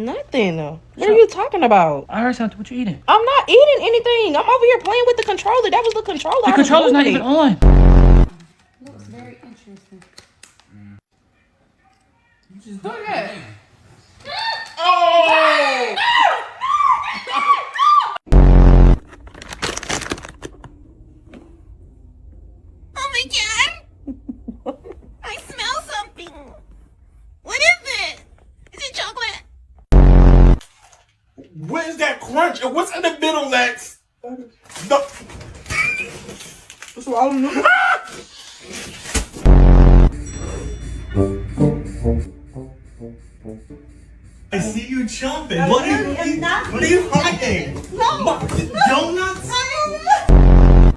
Nothing. What are you talking about? I heard something. What you eating? I'm not eating anything. I'm over here playing with the controller. That was the controller. The controller's not even on. Looks very interesting. You just do that. Oh! Oh my god! I smell something. What is it? Is it chocolate? What is that crunch? And what's in the middle, Lex? No. That's what I don't know. I see you chomping. What are you?